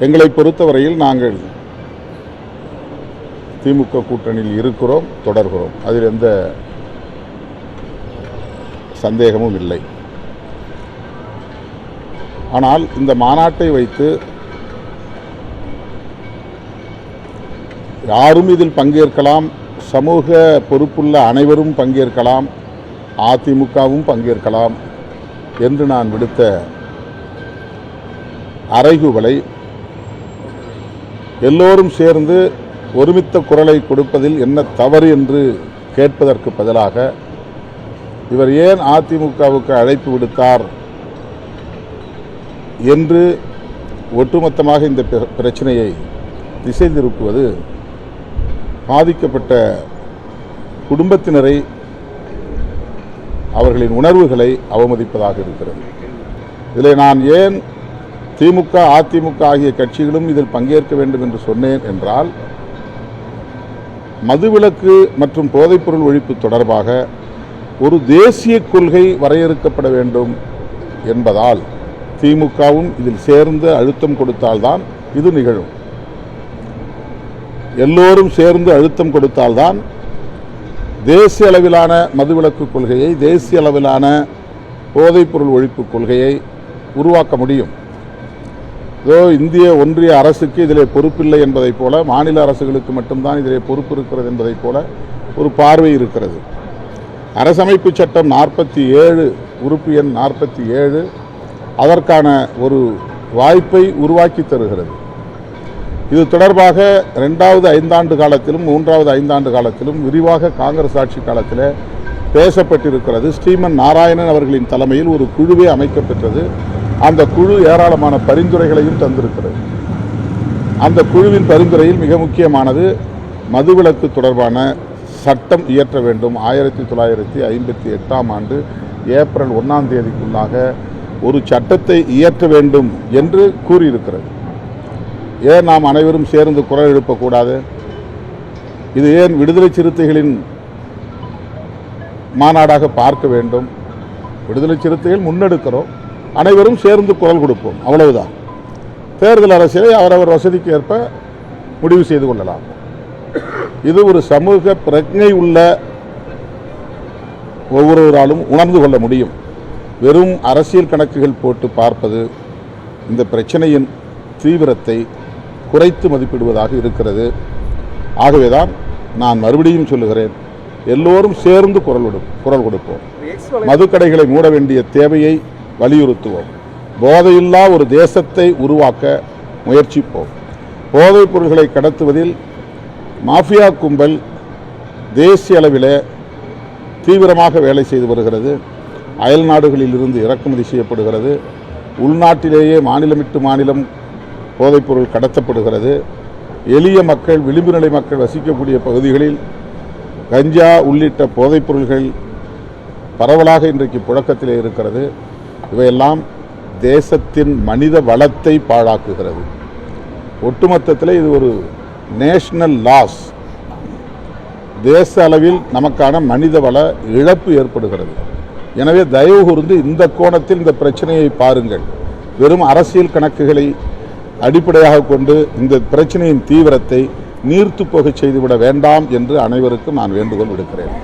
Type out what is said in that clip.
எங்களை பொறுத்தவரையில் நாங்கள் திமுக கூட்டணியில் இருக்கிறோம், தொடர்கிறோம். அதில் எந்த சந்தேகமும் இல்லை. ஆனால் இந்த மாநாட்டை வைத்து யாரும் இதில் பங்கேற்கலாம், சமூக பொறுப்புள்ள அனைவரும் பங்கேற்கலாம், அதிமுகவும் பங்கேற்கலாம் என்று நான் விடுத்த அறைகூவலை எல்லோரும் சேர்ந்து ஒருமித்த குரலை கொடுப்பதில் என்ன தவறு என்று கேட்பதற்கு பதிலாக இவர் ஏன் அதிமுகவுக்கு அழைப்பு விடுத்தார் என்று ஒட்டுமொத்தமாக இந்த பிரச்சனையை திசை திருப்புவது பாதிக்கப்பட்ட குடும்பத்தினரை, அவர்களின் உணர்வுகளை அவமதிப்பதாக இருக்கிறது. இதில் நான் ஏன் திமுக அதிமுக ஆகிய கட்சிகளும் இதில் பங்கேற்க வேண்டும் என்று சொன்னேன் என்றால், மதுவிலக்கு மற்றும் போதைப்பொருள் ஒழிப்பு தொடர்பாக ஒரு தேசிய கொள்கை வரையறுக்கப்பட வேண்டும் என்பதால் திமுகவும் இதில் சேர்ந்து அழுத்தம் கொடுத்தால்தான் இது நிகழும். எல்லோரும் சேர்ந்து அழுத்தம் கொடுத்தால்தான் தேசிய அளவிலான மதுவிலக்கு கொள்கையை, தேசிய அளவிலான போதைப்பொருள் ஒழிப்பு கொள்கையை உருவாக்க முடியும். இந்திய ஒன்றிய அரசுக்கு இதிலே பொறுப்பில்லை என்பதைப் போல, மாநில அரசுகளுக்கு மட்டும்தான் இதிலே பொறுப்பு இருக்கிறது என்பதைப் போல ஒரு பார்வை இருக்கிறது. அரசமைப்பு சட்டம் 47 உறுப்பு எண் 47 அதற்கான ஒரு வாய்ப்பை உருவாக்கி தருகிறது. இது தொடர்பாக 2வது ஐந்தாண்டு காலத்திலும் 3வது ஐந்தாண்டு காலத்திலும் விரிவாக காங்கிரஸ் ஆட்சி காலத்தில் பேசப்பட்டிருக்கிறது. ஸ்ரீமன் நாராயணன் அவர்களின் தலைமையில் ஒரு குழுவே அமைக்கப்பெற்றது. அந்த குழு ஏராளமான பரிந்துரைகளையும் தந்திருக்கிறது. அந்த குழுவின் பரிந்துரையில் மிக முக்கியமானது மதுவிலக்கு தொடர்பான சட்டம் இயற்ற வேண்டும். 1958ஆம் ஆண்டு ஏப்ரல் 1ஆம் தேதிக்குள்ளாக ஒரு சட்டத்தை இயற்ற வேண்டும் என்று கூறியிருக்கிறது. ஏன் நாம் அனைவரும் சேர்ந்து குரல் எழுப்பக்கூடாது? இது ஏன் விடுதலை சிறுத்தைகளின் மாநாடாக பார்க்க வேண்டும்? விடுதலை சிறுத்தைகள் முன்னெடுக்கிறோம், அனைவரும் சேர்ந்து குரல் கொடுப்போம், அவ்வளவுதான். தேர்தல் அரசியலை அவரவர் வசதிக்கு ஏற்ப முடிவு செய்து கொள்ளலாம். இது ஒரு சமூக பிரஜை உள்ள ஒவ்வொருவராலும் உணர்ந்து கொள்ள முடியும். வெறும் அரசியல் கணக்குகள் போட்டு பார்ப்பது இந்த பிரச்சனையின் தீவிரத்தை குறைத்து மதிப்பிடுவதாக இருக்கிறது. ஆகவேதான் நான் மறுபடியும் சொல்லுகிறேன், எல்லோரும் சேர்ந்து குரல் கொடுப்போம். மதுக்கடைகளை மூட வேண்டிய தேவையை வலியுறுத்துவோம். போதையில்லா ஒரு தேசத்தை உருவாக்க முயற்சிப்போம். போதைப் பொருள்களை கடத்துவதில் மாஃபியா கும்பல் தேசிய அளவில் தீவிரமாக வேலை செய்து வருகிறது. அயல் நாடுகளில் இருந்து இறக்குமதி செய்யப்படுகிறது. உள்நாட்டிலேயே மாநிலம் விட்டு மாநிலம் போதைப்பொருள் கடத்தப்படுகிறது. எளிய மக்கள், விளிம்பு நிலை மக்கள் வசிக்கக்கூடிய பகுதிகளில் கஞ்சா உள்ளிட்ட போதைப்பொருள்கள் பரவலாக இன்றைக்கு புழக்கத்திலே இருக்கிறது. இவையெல்லாம் தேசத்தின் மனித வளத்தை பாழாக்குகிறது. ஒட்டுமொத்தத்தில் இது ஒரு நேஷனல் லாஸ். தேச அளவில் நமக்கான மனித வள இழப்பு ஏற்படுகிறது. எனவே தயவு கூர்ந்து இந்த கோணத்தில் இந்த பிரச்சனையை பாருங்கள். வெறும் அரசியல் கணக்குகளை அடிப்படையாக கொண்டு இந்த பிரச்சனையின் தீவிரத்தை நீர்த்து போக செய்துவிட வேண்டாம் என்று அனைவருக்கும் நான் வேண்டுகோள் விடுக்கிறேன்.